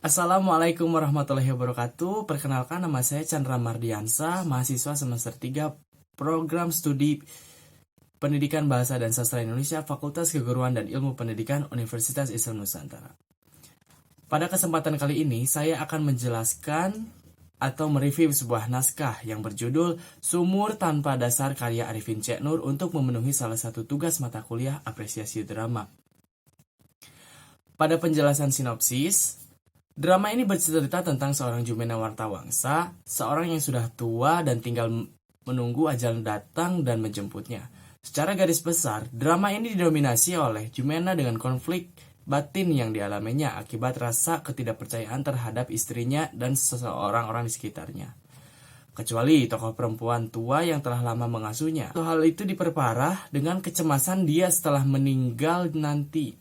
Assalamualaikum warahmatullahi wabarakatuh. Perkenalkan, nama saya Chandra Mardiansah, mahasiswa semester 3 Program Studi Pendidikan Bahasa dan Sastra Indonesia, Fakultas Keguruan dan Ilmu Pendidikan Universitas Islam Nusantara. Pada kesempatan kali ini, saya akan menjelaskan atau mereview sebuah naskah yang berjudul Sumur Tanpa Dasar karya Arifin C. Nur untuk memenuhi salah satu tugas mata kuliah apresiasi drama. Pada penjelasan sinopsis, drama ini bercerita tentang seorang Jumena Wartawangsa, seorang yang sudah tua dan tinggal menunggu ajal datang dan menjemputnya. Secara garis besar, drama ini didominasi oleh Jumena dengan konflik batin yang dialaminya akibat rasa ketidakpercayaan terhadap istrinya dan seseorang orang di sekitarnya. Kecuali tokoh perempuan tua yang telah lama mengasuhnya. Hal itu diperparah dengan kecemasan dia setelah meninggal nanti.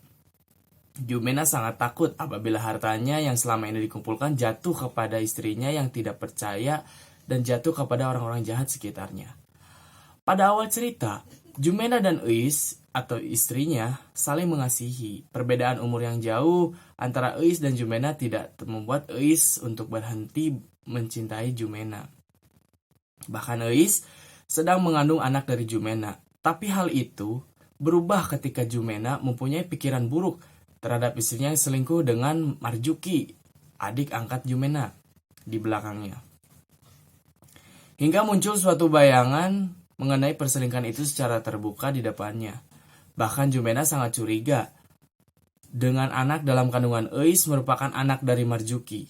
Jumena sangat takut apabila hartanya yang selama ini dikumpulkan jatuh kepada istrinya yang tidak percaya dan jatuh kepada orang-orang jahat sekitarnya. Pada awal cerita, Jumena dan Eis atau istrinya saling mengasihi. Perbedaan umur yang jauh antara Eis dan Jumena tidak membuat Eis untuk berhenti mencintai Jumena. Bahkan Eis sedang mengandung anak dari Jumena. Tapi hal itu berubah ketika Jumena mempunyai pikiran buruk terhadap istrinya yang selingkuh dengan Marjuki, adik angkat Jumena, di belakangnya. Hingga muncul suatu bayangan mengenai perselingkuhan itu secara terbuka di depannya. Bahkan Jumena sangat curiga dengan anak dalam kandungan Eis merupakan anak dari Marjuki.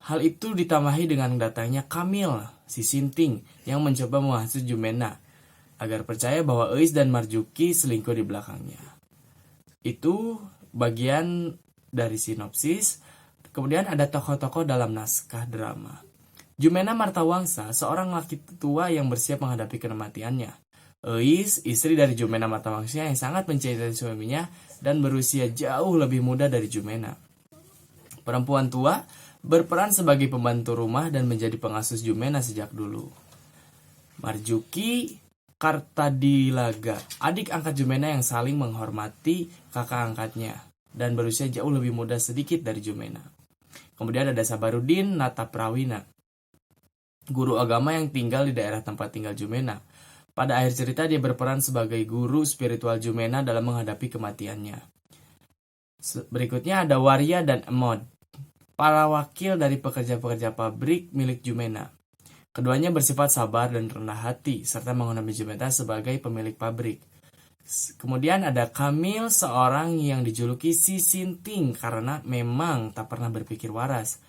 Hal itu ditambahi dengan datangnya Kamil, si Sinting, yang mencoba menghasut Jumena agar percaya bahwa Eis dan Marjuki selingkuh di belakangnya. Itu bagian dari sinopsis. Kemudian ada tokoh-tokoh dalam naskah drama. Jumena Martawangsa, seorang laki tua yang bersiap menghadapi kematiannya. Eis, istri dari Jumena Martawangsa yang sangat mencintai suaminya dan berusia jauh lebih muda dari Jumena. Perempuan tua berperan sebagai pembantu rumah dan menjadi pengasuh Jumena sejak dulu. Marjuki Kartadilaga, adik angkat Jumena yang saling menghormati kakak angkatnya dan berusia jauh lebih muda sedikit dari Jumena. Kemudian ada Sabarudin Nataprawina, guru agama yang tinggal di daerah tempat tinggal Jumena. Pada akhir cerita dia berperan sebagai guru spiritual Jumena dalam menghadapi kematiannya. Berikutnya ada Waria dan Emod, para wakil dari pekerja-pekerja pabrik milik Jumena. Keduanya bersifat sabar dan rendah hati, serta menghormati Jumena sebagai pemilik pabrik. Kemudian ada Kamil, seorang yang dijuluki si Sinting karena memang tak pernah berpikir waras.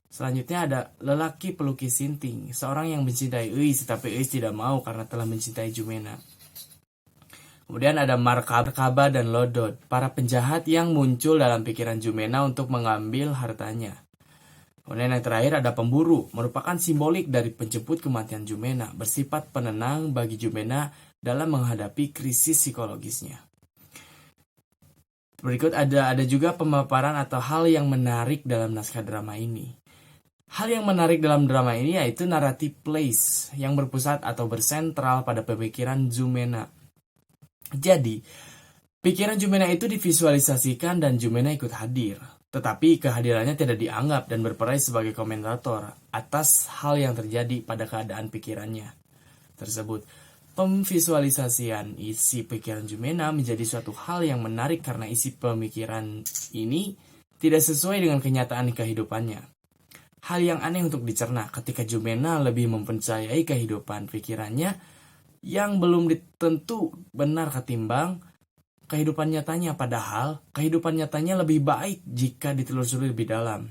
Selanjutnya ada lelaki pelukis Sinting, seorang yang mencintai Eis, tetapi Eis tidak mau karena telah mencintai Jumena. Kemudian ada Markaba dan Lodod, para penjahat yang muncul dalam pikiran Jumena untuk mengambil hartanya. Kemudian yang terakhir ada pemburu, merupakan simbolik dari penjemput kematian Jumena, bersifat penenang bagi Jumena dalam menghadapi krisis psikologisnya. Berikut ada juga pemaparan atau hal yang menarik dalam naskah drama ini. Hal yang menarik dalam drama ini yaitu narrative place yang berpusat atau bersentral pada pemikiran Jumena. Jadi, pikiran Jumena itu divisualisasikan dan Jumena ikut hadir. Tetapi kehadirannya tidak dianggap dan berperan sebagai komentator atas hal yang terjadi pada keadaan pikirannya tersebut. Pemvisualisasian isi pikiran Jumena menjadi suatu hal yang menarik karena isi pemikiran ini tidak sesuai dengan kenyataan kehidupannya. Hal yang aneh untuk dicerna ketika Jumena lebih mempercayai kehidupan pikirannya yang belum ditentu benar ketimbang kehidupan nyatanya, padahal kehidupan nyatanya lebih baik jika ditelusuri lebih dalam.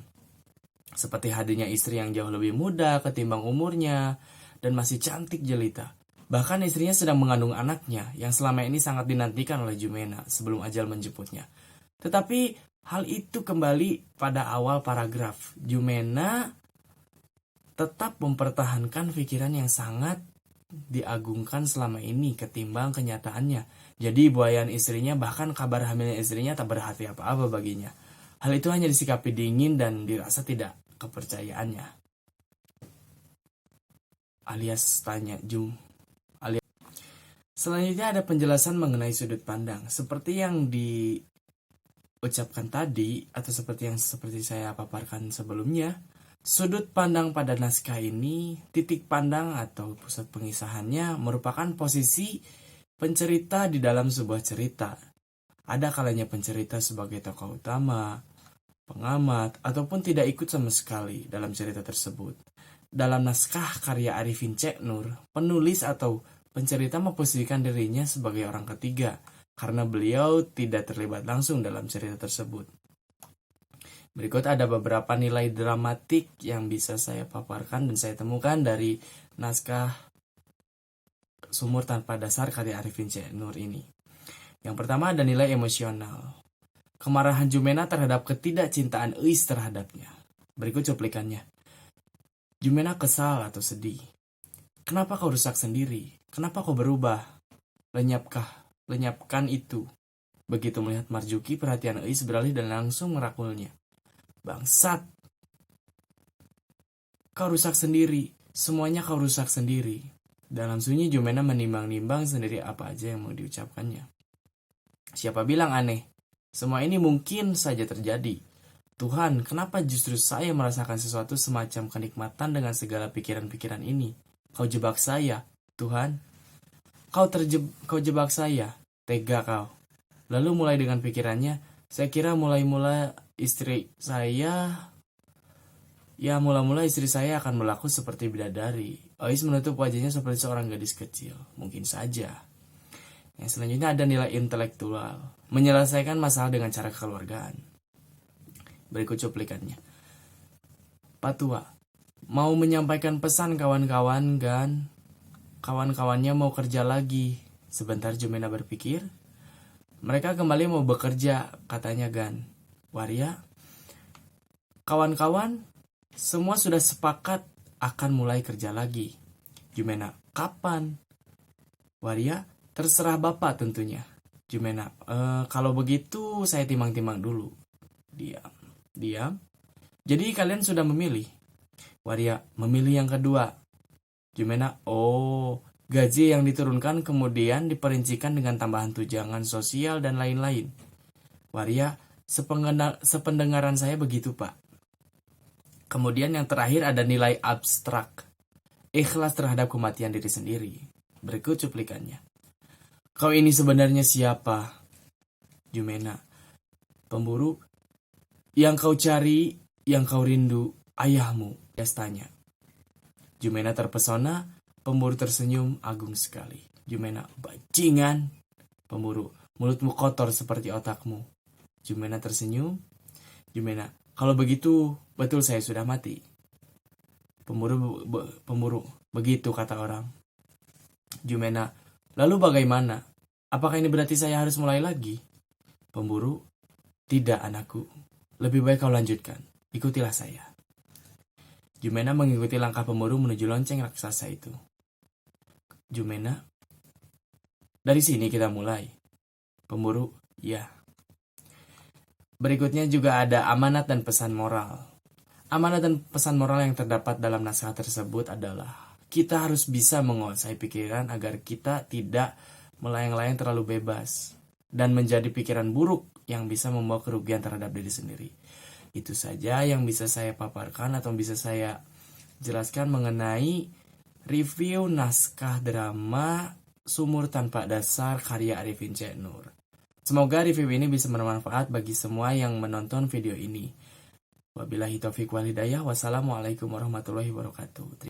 Seperti hadirnya istri yang jauh lebih muda ketimbang umurnya dan masih cantik jelita. Bahkan istrinya sedang mengandung anaknya yang selama ini sangat dinantikan oleh Jumena sebelum ajal menjemputnya. Tetapi hal itu kembali pada awal paragraf. Jumena tetap mempertahankan pikiran yang sangat diagungkan selama ini ketimbang kenyataannya. Jadi buayan istrinya, bahkan kabar hamilnya istrinya tak berarti apa-apa baginya. Hal itu hanya disikapi dingin dan dirasa tidak kepercayaannya. Alias tanya Jum. Selanjutnya ada penjelasan mengenai sudut pandang. Seperti yang ucapkan tadi, atau seperti saya paparkan sebelumnya, sudut pandang pada naskah ini, titik pandang atau pusat pengisahannya merupakan posisi pencerita di dalam sebuah cerita. Ada kalanya pencerita sebagai tokoh utama, pengamat, ataupun tidak ikut sama sekali dalam cerita tersebut. Dalam naskah karya Arifin C. Nur, penulis atau pencerita memposisikan dirinya sebagai orang ketiga, karena beliau tidak terlibat langsung dalam cerita tersebut. Berikut ada beberapa nilai dramatik yang bisa saya paparkan dan saya temukan dari naskah Sumur Tanpa Dasar karya Arifin C. Nur ini. Yang pertama ada nilai emosional. Kemarahan Jumena terhadap ketidakcintaan Euis terhadapnya. Berikut cuplikannya. Jumena kesal atau sedih. Kenapa kau rusak sendiri? Kenapa kau berubah? Lenyapkan itu. Begitu melihat Marjuki, perhatian Euis beralih dan langsung merakulnya. Bangsat. Kau rusak sendiri. Semuanya kau rusak sendiri. Dalam sunyi Jumena menimbang-nimbang sendiri apa aja yang mau diucapkannya. Siapa bilang aneh? Semua ini mungkin saja terjadi. Tuhan, kenapa justru saya merasakan sesuatu semacam kenikmatan dengan segala pikiran-pikiran ini? Kau jebak saya, Tuhan. Kau jebak saya, tega kau. Lalu mulai dengan pikirannya, saya kira mula-mula istri saya akan berlaku seperti bidadari. Euis menutup wajahnya seperti seorang gadis kecil. Mungkin saja. Yang selanjutnya ada nilai intelektual. Menyelesaikan masalah dengan cara kekeluargaan. Berikut cuplikannya. Patua, mau menyampaikan pesan kawan-kawan Gan. Kawan-kawannya mau kerja lagi. Sebentar Jumena berpikir. Mereka kembali mau bekerja, katanya Gan. Waria, kawan-kawan, semua sudah sepakat akan mulai kerja lagi. Jumena, kapan? Waria, terserah Bapak tentunya. Jumena, kalau begitu saya timang-timang dulu. Diam. Jadi kalian sudah memilih? Waria, memilih yang kedua. Jumena, gaji yang diturunkan kemudian diperincikan dengan tambahan tunjangan sosial dan lain-lain. Waria, sependengaran saya begitu Pak. Kemudian yang terakhir ada nilai abstrak. Ikhlas terhadap kematian diri sendiri. Berikut cuplikannya. Kau ini sebenarnya siapa? Jumena, pemburu. Yang kau cari, yang kau rindu, ayahmu, tanya. Jumena terpesona, pemburu tersenyum agung sekali. Jumena, bajingan. Pemburu, mulutmu kotor seperti otakmu. Jumena tersenyum. Jumena, kalau begitu, betul saya sudah mati. Pemburu, begitu kata orang. Jumena, lalu bagaimana? Apakah ini berarti saya harus mulai lagi? Pemburu, tidak anakku. Lebih baik kau lanjutkan. Ikutilah saya. Jumena mengikuti langkah pemburu menuju lonceng raksasa itu. Jumena, dari sini kita mulai. Pemburu, ya. Berikutnya juga ada amanat dan pesan moral. Amanat dan pesan moral yang terdapat dalam naskah tersebut adalah kita harus bisa menguasai pikiran agar kita tidak melayang-layang terlalu bebas dan menjadi pikiran buruk yang bisa membawa kerugian terhadap diri sendiri. Itu saja yang bisa saya paparkan atau bisa saya jelaskan mengenai review naskah drama Sumur Tanpa Dasar karya Arifin C. Nur. Semoga review ini bisa bermanfaat bagi semua yang menonton video ini. Wabillahi taufiq wal hidayah. Wassalamualaikum warahmatullahi wabarakatuh.